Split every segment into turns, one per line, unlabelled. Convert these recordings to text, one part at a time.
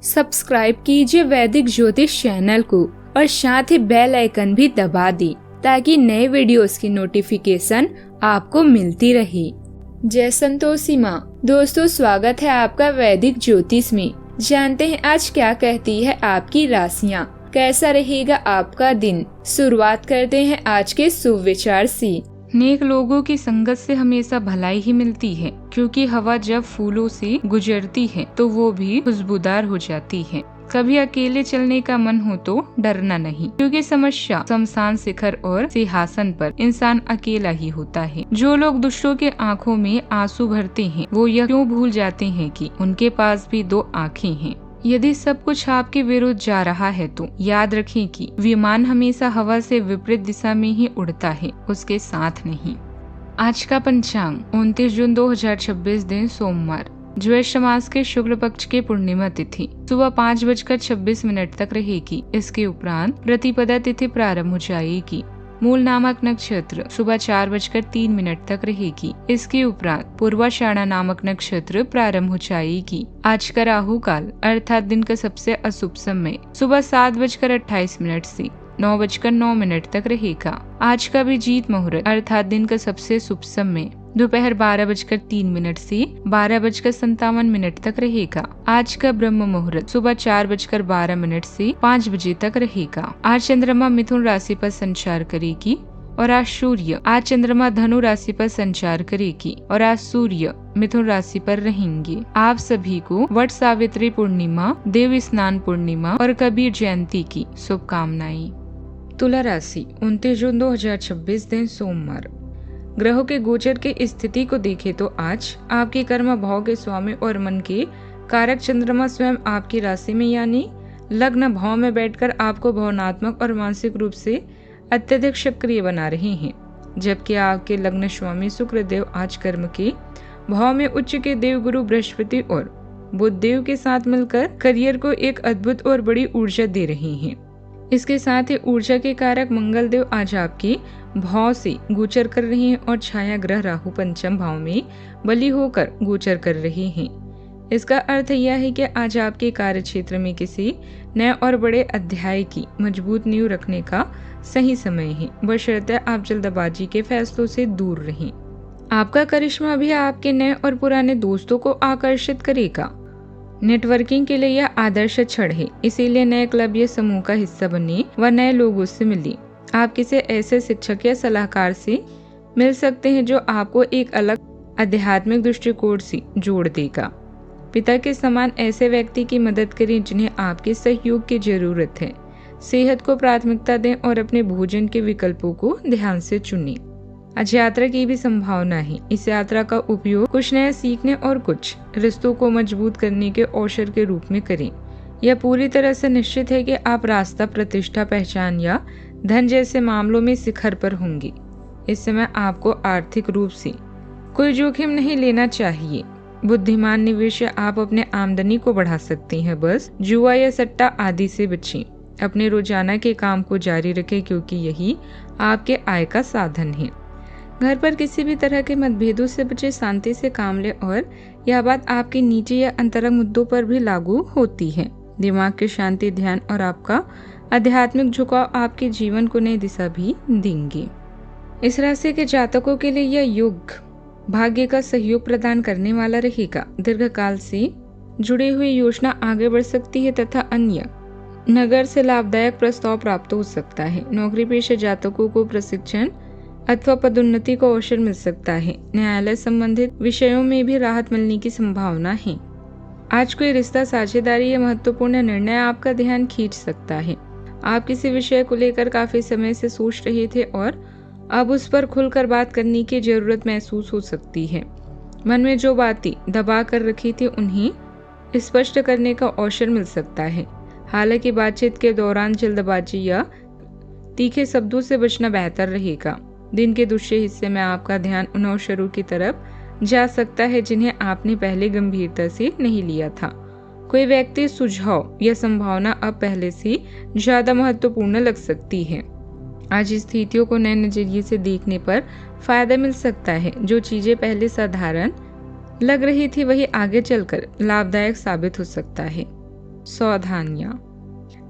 Subscribe कीजिए वैदिक ज्योतिष चैनल को और साथ ही बेल आइकन भी दबा दी ताकि नए वीडियोस की नोटिफिकेशन आपको मिलती रहे। जय संतोषी माँ। दोस्तों, स्वागत है आपका वैदिक ज्योतिष में। जानते हैं आज क्या कहती है आपकी राशियाँ, कैसा रहेगा आपका दिन। शुरुआत करते हैं आज के शुभ विचार से। नेक लोगों की संगत से हमेशा भलाई ही मिलती है, क्योंकि हवा जब फूलों से गुजरती है तो वो भी खुशबूदार हो जाती है। कभी अकेले चलने का मन हो तो डरना नहीं, क्योंकि समस्या शमशान शिखर और सिंहासन पर इंसान अकेला ही होता है। जो लोग दूसरों के आंखों में आंसू भरते हैं वो यह क्यों भूल जाते हैं कि उनके पास भी दो आँखें हैं। यदि सब कुछ आपके विरुद्ध जा रहा है तो याद रखें कि विमान हमेशा हवा से विपरीत दिशा में ही उड़ता है, उसके साथ नहीं। आज का पंचांग 29 जून 2026 दिन सोमवार, ज्येष्ठ मास के शुक्ल पक्ष के पूर्णिमा तिथि सुबह 5:26 तक रहेगी। इसके उपरांत प्रतिपदा तिथि प्रारंभ हो जाएगी। मूल नामक नक्षत्र सुबह 4:03 तक रहेगी। इसके उपरांत पूर्वाषाढ़ा नामक नक्षत्र प्रारंभ हो जाएगी। आज का राहु काल अर्थात दिन का सबसे अशुभ समय सुबह 7:28 से 9:09 तक रहेगा। आज का अभिजीत मुहूर्त अर्थात दिन का सबसे शुभ समय दोपहर 12:03 से 12:57 तक रहेगा। आज का ब्रह्म मुहूर्त सुबह 4:12 से 5 बजे तक रहेगा। आज चंद्रमा मिथुन राशि पर संचार करेगी और आज चंद्रमा धनु राशि पर संचार करेगी और आज सूर्य मिथुन राशि पर रहेंगे। आप सभी को वट सावित्री पूर्णिमा, देव स्नान पूर्णिमा और कबीर जयंती की शुभकामनाएं। तुला राशि 29 जून 2026 दिन सोमवार। ग्रहों के गोचर की स्थिति को देखें तो आज आपके कर्म भाव के स्वामी और मन के कारक चंद्रमा स्वयं आपकी राशि में यानी लग्न भाव में बैठकर आपको भावनात्मक और मानसिक रूप से अत्यधिक सक्रिय बना रहे हैं, जबकि आपके लग्न स्वामी शुक्र देव आज कर्म के भाव में उच्च के देव गुरु बृहस्पति और बुध देव के साथ मिलकर करियर को एक अद्भुत और बड़ी ऊर्जा दे रहे हैं। इसके साथ ही ऊर्जा के कारक मंगल देव आज आपके भाव से गोचर कर रहे हैं और छाया ग्रह राहु पंचम भाव में बली होकर गोचर कर रहे हैं। इसका अर्थ यह है कि आज आपके कार्य क्षेत्र में किसी नए और बड़े अध्याय की मजबूत नींव रखने का सही समय है, बशर्ते आप जल्दबाजी के फैसलों से दूर रहें। आपका करिश्मा भी आपके नए और पुराने दोस्तों को आकर्षित करेगा। नेटवर्किंग के लिए यह आदर्श क्षण है, इसीलिए नए क्लब या समूह का हिस्सा बने व नए लोगों से मिले। आप किसी ऐसे शिक्षक या सलाहकार से मिल सकते हैं जो आपको एक अलग आध्यात्मिक दृष्टिकोण से जोड़ देगा। पिता के समान ऐसे व्यक्ति की मदद करें जिन्हें आपके सहयोग की जरूरत है। सेहत को प्राथमिकता दें और अपने भोजन के विकल्पों को ध्यान से चुनें। आज यात्रा की भी संभावना है। इस यात्रा का उपयोग कुछ नया सीखने और कुछ रिश्तों को मजबूत करने के अवसर के रूप में करें। यह पूरी तरह से निश्चित है कि आप रास्ता, प्रतिष्ठा, पहचान या धन जैसे मामलों में शिखर पर होंगे। इस समय आपको आर्थिक रूप से कोई जोखिम नहीं लेना चाहिए। बुद्धिमान निवेश से आप अपने आमदनी को बढ़ा सकते हैं। बस जुआ या सट्टा आदि से बचें। अपने रोजाना के काम को जारी रखें, क्योंकि यही आपके आय का साधन है। घर पर किसी भी तरह के मतभेदों से बचे, शांति से काम लें और यह बात आपके निजी या अंतरंग मुद्दों पर भी लागू होती है। दिमाग की शांति, ध्यान और आपका आध्यात्मिक झुकाव आपके जीवन को नई दिशा भी देंगे। इस राशि के जातकों के लिए यह युग भाग्य का सहयोग प्रदान करने वाला रहेगा। दीर्घकाल से जुड़ी हुई योजना आगे बढ़ सकती है तथा अन्य नगर से लाभदायक प्रस्ताव प्राप्त हो सकता है। नौकरी पेशा जातकों को प्रशिक्षण अथवा पदोन्नति का अवसर मिल सकता है। न्यायालय संबंधित विषयों में भी राहत मिलने की संभावना है। आज कोई रिश्ता, साझेदारी या महत्वपूर्ण निर्णय आपका ध्यान खींच सकता है। आप किसी विषय को लेकर काफी समय से सोच रहे थे और अब उस पर खुलकर बात करने की जरूरत महसूस हो सकती है। मन में जो बातें दबा कर रखी थी उन्हें स्पष्ट करने का अवसर मिल सकता है। हालांकि बातचीत के दौरान जल्दबाजी या तीखे शब्दों से बचना बेहतर रहेगा। दिन के दूसरे हिस्से में आपका ध्यान उन अवसरों की तरफ जा सकता है जिन्हें आपने पहले गंभीरता से नहीं लिया था। कोई व्यक्ति, सुझाव या संभावना अब पहले से ज्यादा महत्वपूर्ण लग सकती है। आज स्थितियों को नए नजरिए से देखने पर फायदा मिल सकता है। जो चीजें पहले साधारण लग रही थी वही आगे चलकर लाभदायक साबित हो सकता है। सावधानियां।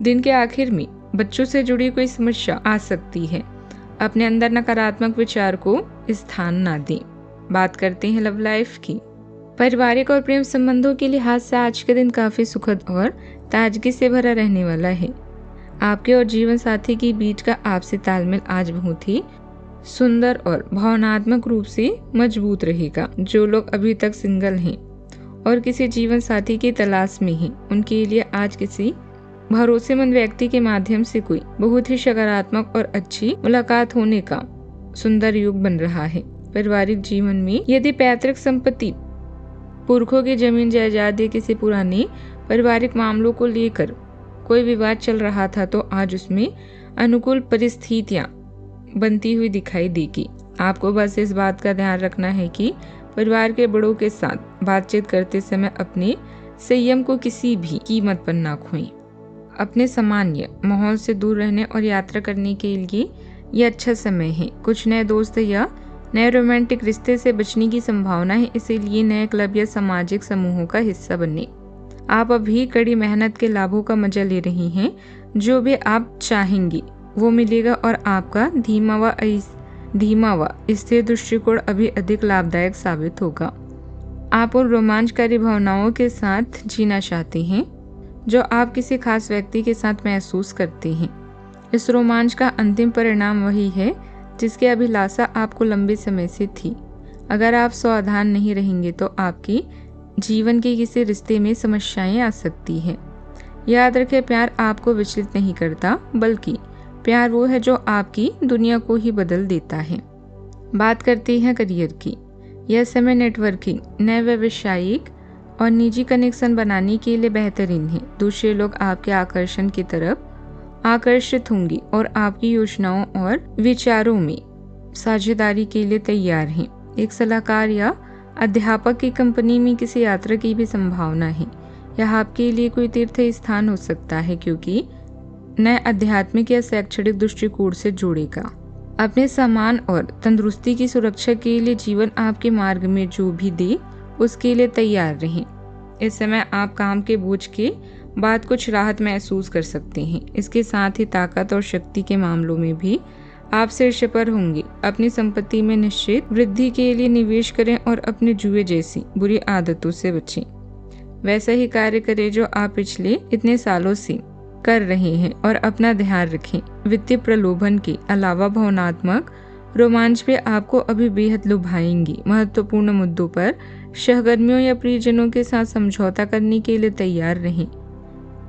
दिन के आखिर में बच्चों से जुड़ी कोई समस्या आ सकती है। अपने अंदर नकारात्मक विचार को स्थान ना दें। बात करते हैं लव लाइफ की। पारिवारिक और प्रेम संबंधों के लिहाज से आज के दिन काफी सुखद और ताजगी से भरा रहने वाला है। आपके और जीवन साथी के बीच का आपसी तालमेल आज बहुत ही सुंदर और भावनात्मक रूप से मजबूत रहेगा। जो लोग अभी तक सिंगल हैं और किसी जीवन साथी की तलाश में हैं, उनके लिए आज किसी भरोसेमंद व्यक्ति के माध्यम से कोई बहुत ही सकारात्मक और अच्छी मुलाकात होने का सुंदर योग बन रहा है। पारिवारिक जीवन में यदि पैतृक संपत्ति, पुरखों की जमीन जायदाद या किसी पुराने पारिवारिक मामलों को लेकर कोई विवाद चल रहा था, तो आज उसमें अनुकूल परिस्थितियां बनती हुई दिखाई देगी। आपको बस इस बात का ध्यान रखना है कि परिवार के बड़ों के साथ बातचीत करते समय अपने संयम को किसी भी कीमत पर ना खोएं। अपने सामान्य माहौल से दूर रहने और यात्रा करने के लिए यह अच्छा समय है। कुछ नए दोस्त या नए रोमांटिक रिश्ते से बचने की संभावना है, इसीलिए नए क्लब या सामाजिक समूहों का हिस्सा बने। आप अभी कड़ी मेहनत के लाभों का मजा ले रही हैं। जो भी आप चाहेंगी वो मिलेगा और आपका धीमा व स्थिर दृष्टिकोण अभी अधिक लाभदायक साबित होगा। आप उन रोमांचकारी भावनाओं के साथ जीना चाहते हैं जो आप किसी खास व्यक्ति के साथ महसूस करते हैं। इस रोमांच का अंतिम परिणाम वही है जिसकी अभिलाषा आपको लंबे समय से थी। अगर आप सावधान नहीं रहेंगे तो आपकी जीवन के किसी रिश्ते में समस्याएं आ सकती हैं। याद रखें, प्यार आपको विचलित नहीं करता, बल्कि प्यार वो है जो आपकी दुनिया को ही बदल देता है। बात करते हैं करियर की। यह समय नेटवर्किंग, नए व्यावसायिक और निजी कनेक्शन बनाने के लिए बेहतरीन है। दूसरे लोग आपके आकर्षण की तरफ आकर्षित होंगे और आपकी योजनाओं और विचारों में साझेदारी के लिए तैयार हैं। एक सलाहकार या अध्यापक की कंपनी में किसी यात्रा की भी संभावना है। यह आपके लिए कोई तीर्थ स्थान हो सकता है, क्योंकि नए आध्यात्मिक या शैक्षणिक दृष्टिकोण से जुड़ेगा। अपने सामान और तंदुरुस्ती की सुरक्षा के लिए जीवन आपके मार्ग में जो भी दे उसके लिए तैयार रहें। इस समय आप काम के बोझ के बाद कुछ राहत महसूस कर सकते हैं। इसके साथ ही ताकत और शक्ति के मामलों में भी आप शीर्ष पर होंगे। अपनी संपत्ति में निश्चित वृद्धि के लिए निवेश करें और अपने जुए जैसी बुरी आदतों से बचें। वैसा ही कार्य करें जो आप पिछले इतने सालों से कर रहे हैं और अपना ध्यान रखें। वित्तीय प्रलोभन के अलावा भावनात्मक रोमांच भी आपको अभी बेहद लुभाएंगी। महत्वपूर्ण मुद्दों पर सहकर्मियों या प्रियजनों के साथ समझौता करने के लिए तैयार रहें।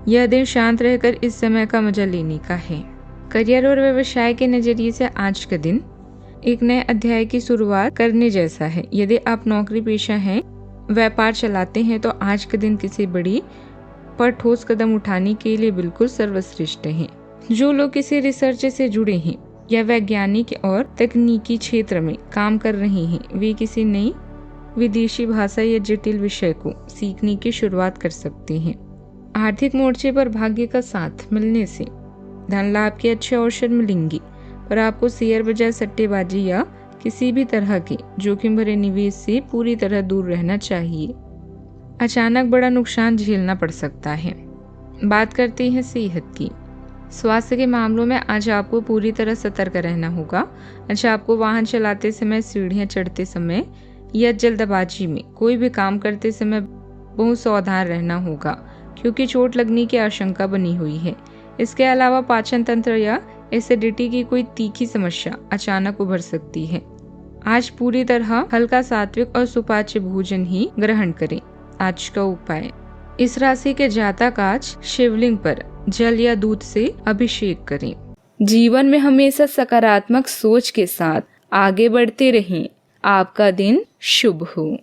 यह दिन शांत रहकर इस समय का मजा लेने का है। करियर और व्यवसाय के नजरिए से आज का दिन एक नए अध्याय की शुरुआत करने जैसा है। यदि आप नौकरी पेशा हैं, व्यापार चलाते हैं, तो आज का दिन किसी बड़ी पर ठोस कदम उठाने के लिए बिल्कुल सर्वश्रेष्ठ है। जो लोग किसी रिसर्च से जुड़े हैं या वैज्ञानिक और तकनीकी क्षेत्र में काम कर रहे हैं, वे किसी नई विदेशी भाषा या जटिल विषय को सीखने की शुरुआत कर सकते हैं। आर्थिक मोर्चे पर भाग्य का साथ मिलने से धन लाभ के अच्छे अवसर मिलेंगे, पर आपको शेयर बाजार, सट्टेबाजी या किसी भी तरह के जोखिम भरे निवेश से पूरी तरह दूर रहना चाहिए। अचानक बड़ा नुकसान झेलना पड़ सकता है। बात करते हैं सेहत की। स्वास्थ्य के मामलों में आज आपको पूरी तरह सतर्क रहना होगा। आपको वाहन चलाते समय, सीढ़ियां चढ़ते समय या जल्दबाजी में कोई भी काम करते समय बहुत सावधान रहना होगा, क्योंकि चोट लगने की आशंका बनी हुई है। इसके अलावा पाचन तंत्र या एसिडिटी की कोई तीखी समस्या अचानक उभर सकती है। आज पूरी तरह हल्का, सात्विक और सुपाच्य भोजन ही ग्रहण करें। आज का उपाय, इस राशि के जातक आज शिवलिंग पर जल या दूध से अभिषेक करें। जीवन में हमेशा सकारात्मक सोच के साथ आगे बढ़ते रहें। आपका दिन शुभ हो।